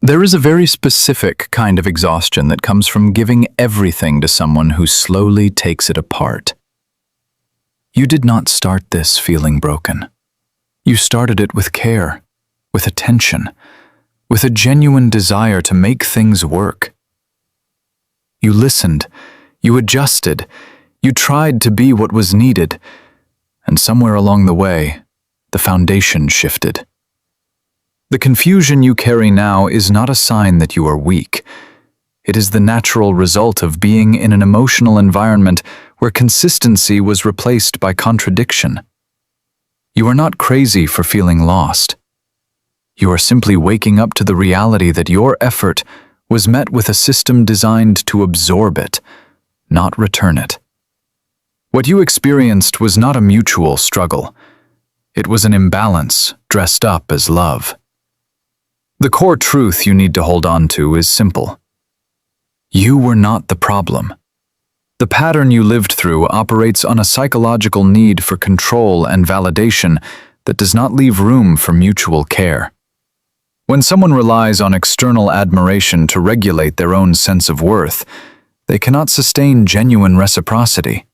There is a very specific kind of exhaustion that comes from giving everything to someone who slowly takes it apart. You did not start this feeling broken. You started it with care, with attention, with a genuine desire to make things work. You listened, you adjusted, you tried to be what was needed, and somewhere along the way, the foundation shifted. The confusion you carry now is not a sign that you are weak. It is the natural result of being in an emotional environment where consistency was replaced by contradiction. You are not crazy for feeling lost. You are simply waking up to the reality that your effort was met with a system designed to absorb it, not return it. What you experienced was not a mutual struggle. It was an imbalance dressed up as love. The core truth you need to hold on to is simple. You were not the problem. The pattern you lived through operates on a psychological need for control and validation that does not leave room for mutual care. When someone relies on external admiration to regulate their own sense of worth, they cannot sustain genuine reciprocity.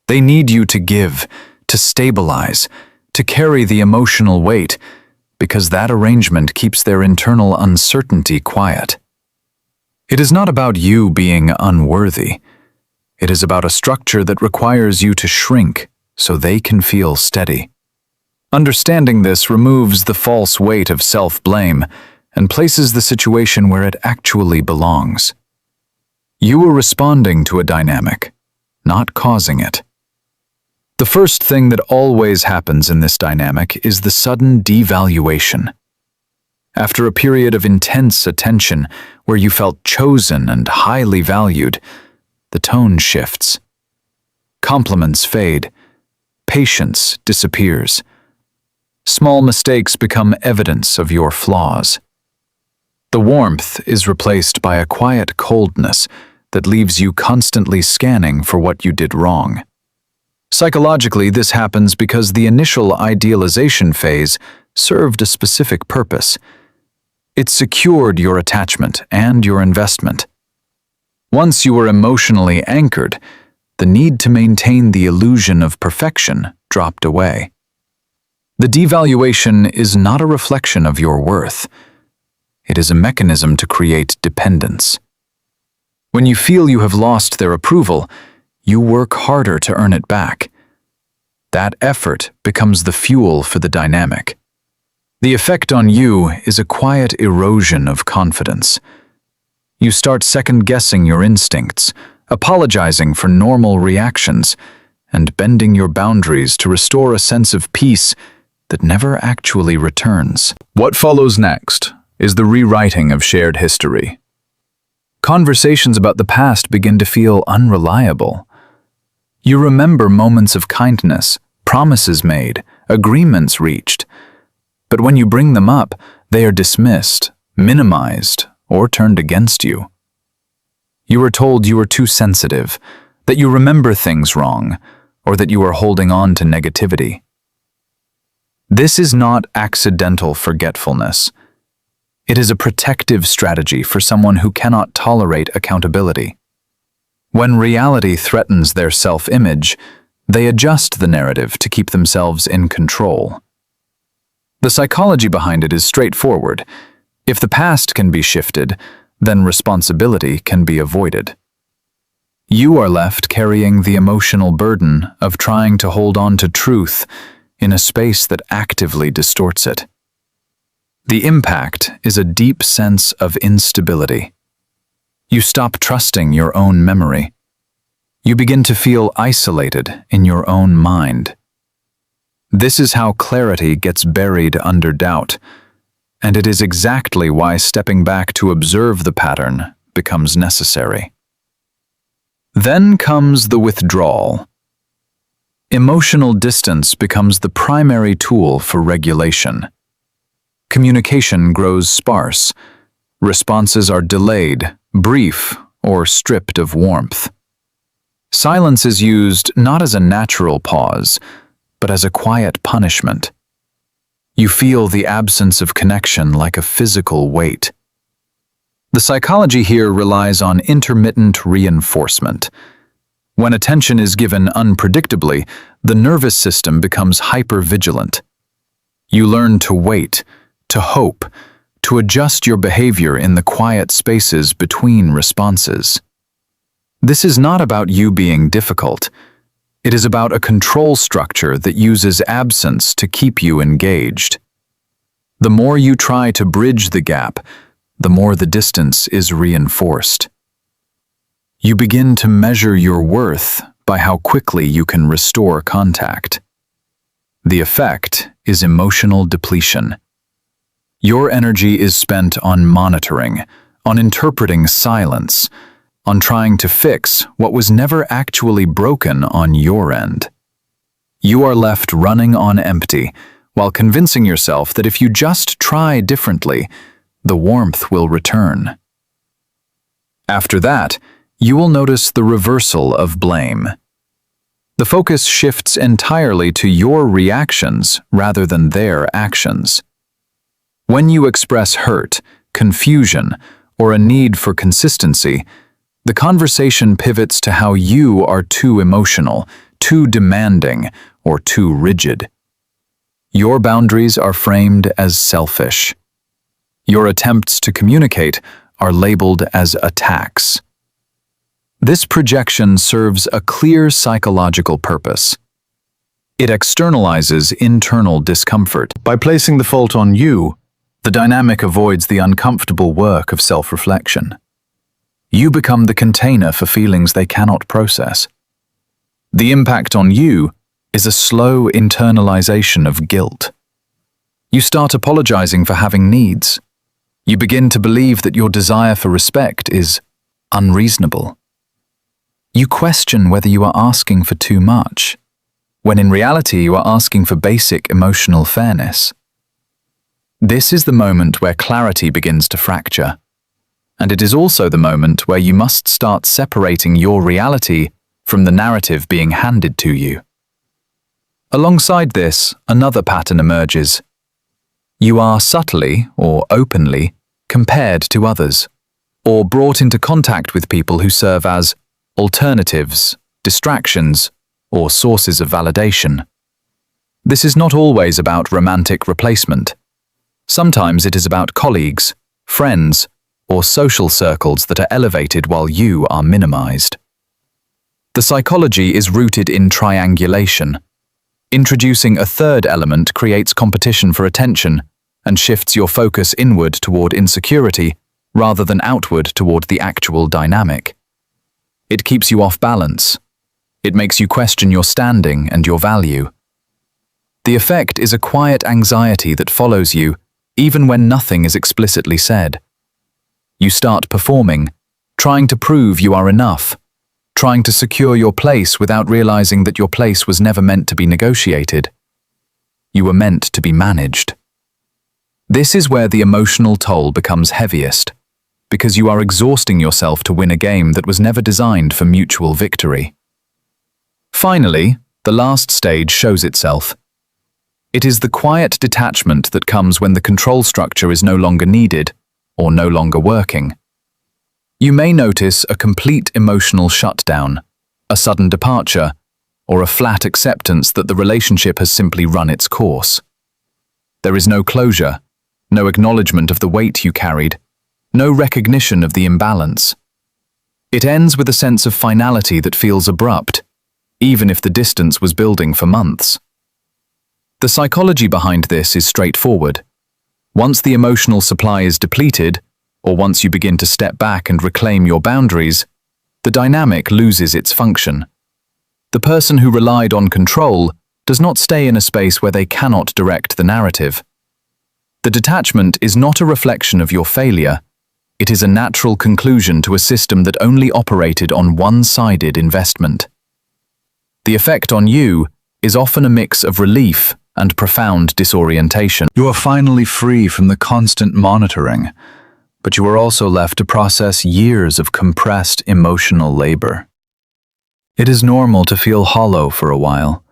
They need you to give, to stabilize, to carry the emotional weight, because that arrangement keeps their internal uncertainty quiet. It is not about you being unworthy. It is about a structure that requires you to shrink so they can feel steady. Understanding this removes the false weight of self-blame and places the situation where it actually belongs. You are responding to a dynamic, not causing it. The first thing that always happens in this dynamic is the sudden devaluation. After a period of intense attention where you felt chosen and highly valued, the tone shifts. Compliments fade. Patience disappears. Small mistakes become evidence of your flaws. The warmth is replaced by a quiet coldness that leaves you constantly scanning for what you did wrong. Psychologically, this happens because the initial idealization phase served a specific purpose. It secured your attachment and your investment. Once you were emotionally anchored, the need to maintain the illusion of perfection dropped away. The devaluation is not a reflection of your worth. It is a mechanism to create dependence. When you feel you have lost their approval, you work harder to earn it back. That effort becomes the fuel for the dynamic. The effect on you is a quiet erosion of confidence. You start second-guessing your instincts, apologizing for normal reactions, and bending your boundaries to restore a sense of peace that never actually returns. What follows next is the rewriting of shared history. Conversations about the past begin to feel unreliable. You remember moments of kindness, promises made, agreements reached. But when you bring them up, they are dismissed, minimized, or turned against you. You are told you are too sensitive, that you remember things wrong, or that you are holding on to negativity. This is not accidental forgetfulness. It is a protective strategy for someone who cannot tolerate accountability. When reality threatens their self-image, they adjust the narrative to keep themselves in control. The psychology behind it is straightforward. If the past can be shifted, then responsibility can be avoided. You are left carrying the emotional burden of trying to hold on to truth in a space that actively distorts it. The impact is a deep sense of instability. You stop trusting your own memory. You begin to feel isolated in your own mind. This is how clarity gets buried under doubt, and it is exactly why stepping back to observe the pattern becomes necessary. Then comes the withdrawal. Emotional distance becomes the primary tool for regulation. Communication grows sparse. Responses are delayed, brief, or stripped of warmth. Silence is used not as a natural pause, but as a quiet punishment. You feel the absence of connection like a physical weight. The psychology here relies on intermittent reinforcement. When attention is given unpredictably, the nervous system becomes hypervigilant. You learn to wait, to hope, to adjust your behavior in the quiet spaces between responses. This is not about you being difficult. It is about a control structure that uses absence to keep you engaged. The more you try to bridge the gap, the more the distance is reinforced. You begin to measure your worth by how quickly you can restore contact. The effect is emotional depletion. Your energy is spent on monitoring, on interpreting silence, on trying to fix what was never actually broken on your end. You are left running on empty, while convincing yourself that if you just try differently, the warmth will return. After that, you will notice the reversal of blame. The focus shifts entirely to your reactions rather than their actions. When you express hurt, confusion, or a need for consistency, the conversation pivots to how you are too emotional, too demanding, or too rigid. Your boundaries are framed as selfish. Your attempts to communicate are labeled as attacks. This projection serves a clear psychological purpose. It externalizes internal discomfort. By placing the fault on you, the dynamic avoids the uncomfortable work of self-reflection. You become the container for feelings they cannot process. The impact on you is a slow internalization of guilt. You start apologizing for having needs. You begin to believe that your desire for respect is unreasonable. You question whether you are asking for too much, when in reality you are asking for basic emotional fairness. This is the moment where clarity begins to fracture, and it is also the moment where you must start separating your reality from the narrative being handed to you. Alongside this, another pattern emerges. You are subtly or openly compared to others, or brought into contact with people who serve as alternatives, distractions, or sources of validation. This is not always about romantic replacement. Sometimes it is about colleagues, friends, or social circles that are elevated while you are minimized. The psychology is rooted in triangulation. Introducing a third element creates competition for attention and shifts your focus inward toward insecurity rather than outward toward the actual dynamic. It keeps you off balance. It makes you question your standing and your value. The effect is a quiet anxiety that follows you even when nothing is explicitly said. You start performing, trying to prove you are enough, trying to secure your place without realizing that your place was never meant to be negotiated. You were meant to be managed. This is where the emotional toll becomes heaviest, because you are exhausting yourself to win a game that was never designed for mutual victory. Finally, the last stage shows itself. It is the quiet detachment that comes when the control structure is no longer needed or no longer working. You may notice a complete emotional shutdown, a sudden departure, or a flat acceptance that the relationship has simply run its course. There is no closure, no acknowledgement of the weight you carried, no recognition of the imbalance. It ends with a sense of finality that feels abrupt, even if the distance was building for months. The psychology behind this is straightforward. Once the emotional supply is depleted, or once you begin to step back and reclaim your boundaries, the dynamic loses its function. The person who relied on control does not stay in a space where they cannot direct the narrative. The detachment is not a reflection of your failure. It is a natural conclusion to a system that only operated on one-sided investment. The effect on you is often a mix of relief and profound disorientation. You are finally free from the constant monitoring, but you are also left to process years of compressed emotional labor. It is normal to feel hollow for a while.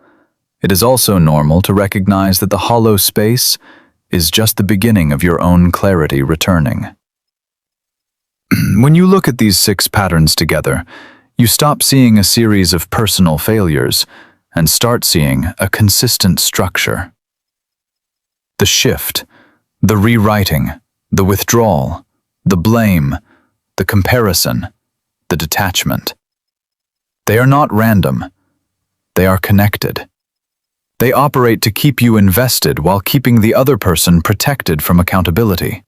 It is also normal to recognize that the hollow space is just the beginning of your own clarity returning. When you look at these 6 patterns together, you stop seeing a series of personal failures and start seeing a consistent structure. The shift, the rewriting, the withdrawal, the blame, the comparison, the detachment. They are not random. They are connected. They operate to keep you invested while keeping the other person protected from accountability.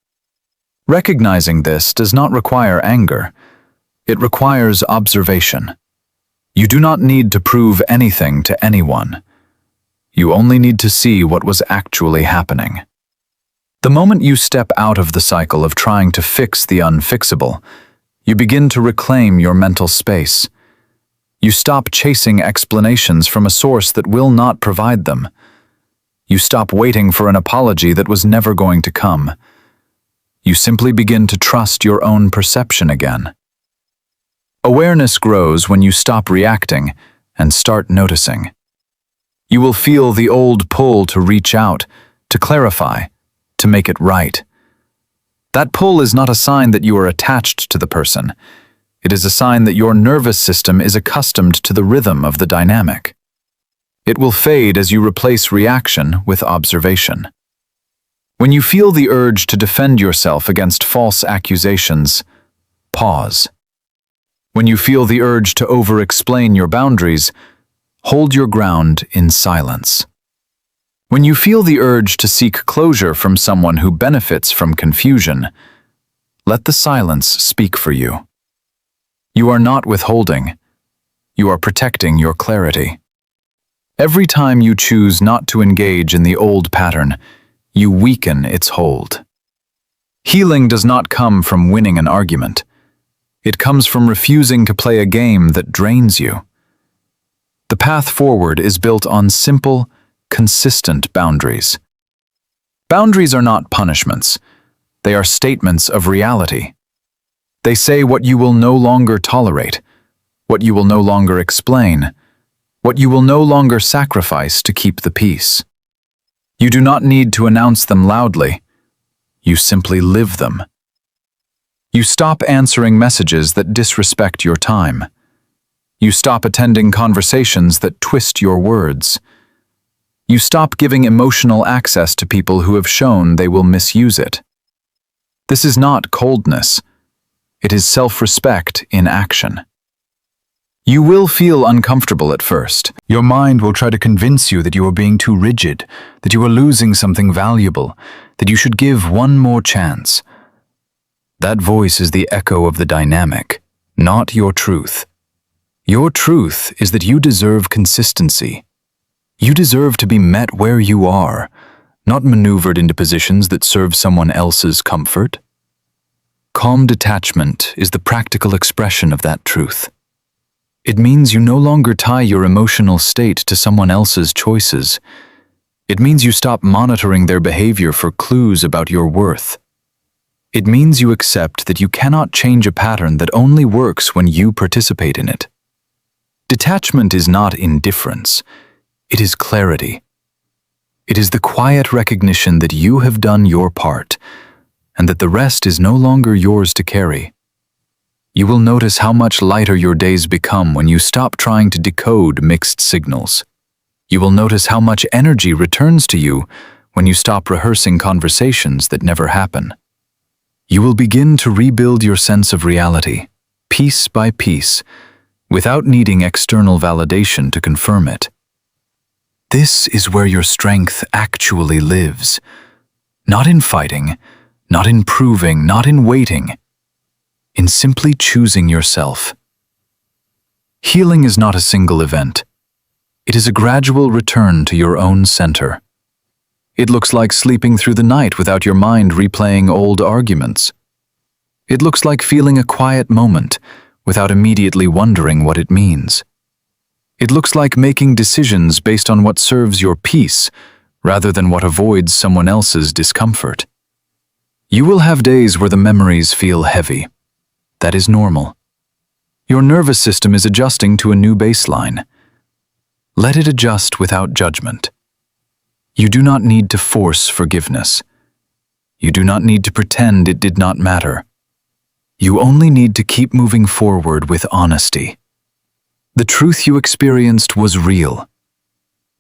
Recognizing this does not require anger. It requires observation. You do not need to prove anything to anyone. You only need to see what was actually happening. The moment you step out of the cycle of trying to fix the unfixable, you begin to reclaim your mental space. You stop chasing explanations from a source that will not provide them. You stop waiting for an apology that was never going to come. You simply begin to trust your own perception again. Awareness grows when you stop reacting and start noticing. You will feel the old pull to reach out, to clarify, to make it right. That pull is not a sign that you are attached to the person. It is a sign that your nervous system is accustomed to the rhythm of the dynamic. It will fade as you replace reaction with observation. When you feel the urge to defend yourself against false accusations, pause. When you feel the urge to over-explain your boundaries, hold your ground in silence. When you feel the urge to seek closure from someone who benefits from confusion, let the silence speak for you. You are not withholding. You are protecting your clarity. Every time you choose not to engage in the old pattern, you weaken its hold. Healing does not come from winning an argument. It comes from refusing to play a game that drains you. The path forward is built on simple, consistent boundaries. Boundaries are not punishments. They are statements of reality. They say what you will no longer tolerate, what you will no longer explain, what you will no longer sacrifice to keep the peace. You do not need to announce them loudly. You simply live them. You stop answering messages that disrespect your time. You stop attending conversations that twist your words. You stop giving emotional access to people who have shown they will misuse it. This is not coldness. It is self-respect in action. You will feel uncomfortable at first. Your mind will try to convince you that you are being too rigid, that you are losing something valuable, that you should give one more chance. That voice is the echo of the dynamic, not your truth. Your truth is that you deserve consistency. You deserve to be met where you are, not maneuvered into positions that serve someone else's comfort. Calm detachment is the practical expression of that truth. It means you no longer tie your emotional state to someone else's choices. It means you stop monitoring their behavior for clues about your worth. It means you accept that you cannot change a pattern that only works when you participate in it. Detachment is not indifference. It is clarity. It is the quiet recognition that you have done your part, and that the rest is no longer yours to carry. You will notice how much lighter your days become when you stop trying to decode mixed signals. You will notice how much energy returns to you when you stop rehearsing conversations that never happen. You will begin to rebuild your sense of reality, piece by piece, without needing external validation to confirm it. This is where your strength actually lives. Not in fighting, not in proving, not in waiting. In simply choosing yourself. Healing is not a single event. It is a gradual return to your own center. It looks like sleeping through the night without your mind replaying old arguments. It looks like feeling a quiet moment without immediately wondering what it means. It looks like making decisions based on what serves your peace rather than what avoids someone else's discomfort. You will have days where the memories feel heavy. That is normal. Your nervous system is adjusting to a new baseline. Let it adjust without judgment. You do not need to force forgiveness. You do not need to pretend it did not matter. You only need to keep moving forward with honesty. The truth you experienced was real.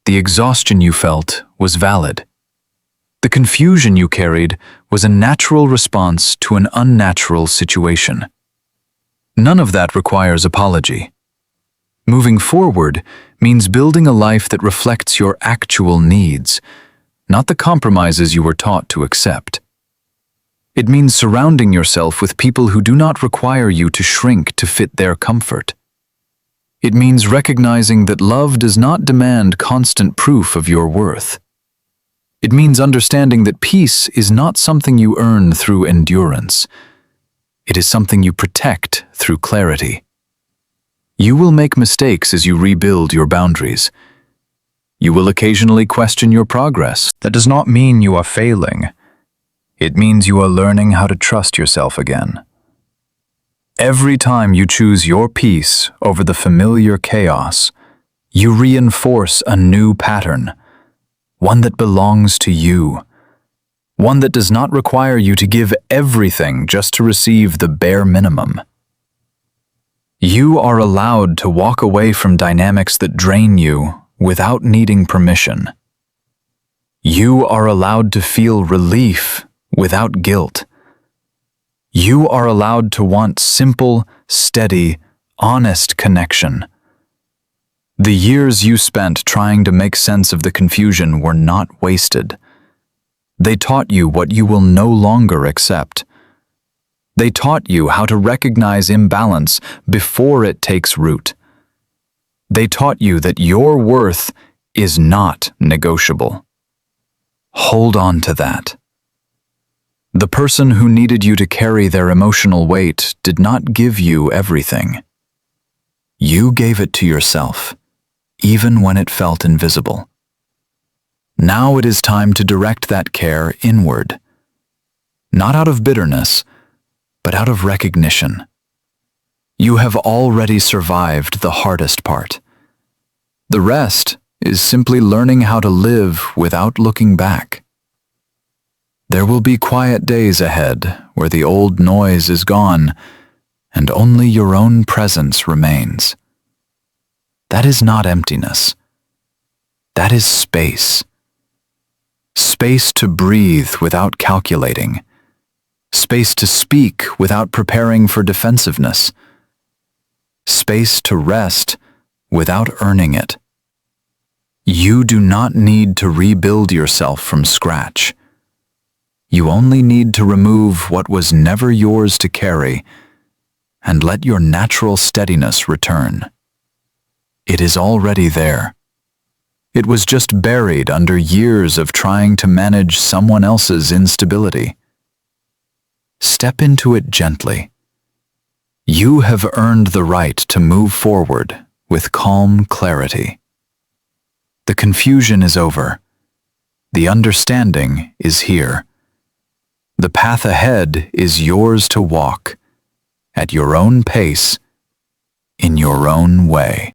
The exhaustion you felt was valid. The confusion you carried was a natural response to an unnatural situation. None of that requires apology. Moving forward means building a life that reflects your actual needs, not the compromises you were taught to accept. It means surrounding yourself with people who do not require you to shrink to fit their comfort. It means recognizing that love does not demand constant proof of your worth. It means understanding that peace is not something you earn through endurance. It is something you protect through clarity. You will make mistakes as you rebuild your boundaries. You will occasionally question your progress. That does not mean you are failing. It means you are learning how to trust yourself again. Every time you choose your peace over the familiar chaos, you reinforce a new pattern, one that belongs to you, one that does not require you to give everything just to receive the bare minimum. You are allowed to walk away from dynamics that drain you without needing permission. You are allowed to feel relief without guilt. You are allowed to want simple, steady, honest connection. The years you spent trying to make sense of the confusion were not wasted. They taught you what you will no longer accept. They taught you how to recognize imbalance before it takes root. They taught you that your worth is not negotiable. Hold on to that. The person who needed you to carry their emotional weight did not give you everything. You gave it to yourself, even when it felt invisible. Now it is time to direct that care inward, not out of bitterness, but out of recognition. You have already survived the hardest part. The rest is simply learning how to live without looking back. There will be quiet days ahead where the old noise is gone and only your own presence remains. That is not emptiness. That is space. Space to breathe without calculating. Space to speak without preparing for defensiveness. Space to rest without earning it. You do not need to rebuild yourself from scratch. You only need to remove what was never yours to carry and let your natural steadiness return. It is already there. It was just buried under years of trying to manage someone else's instability. Step into it gently. You have earned the right to move forward with calm clarity. The confusion is over. The understanding is here. The path ahead is yours to walk, at your own pace, in your own way.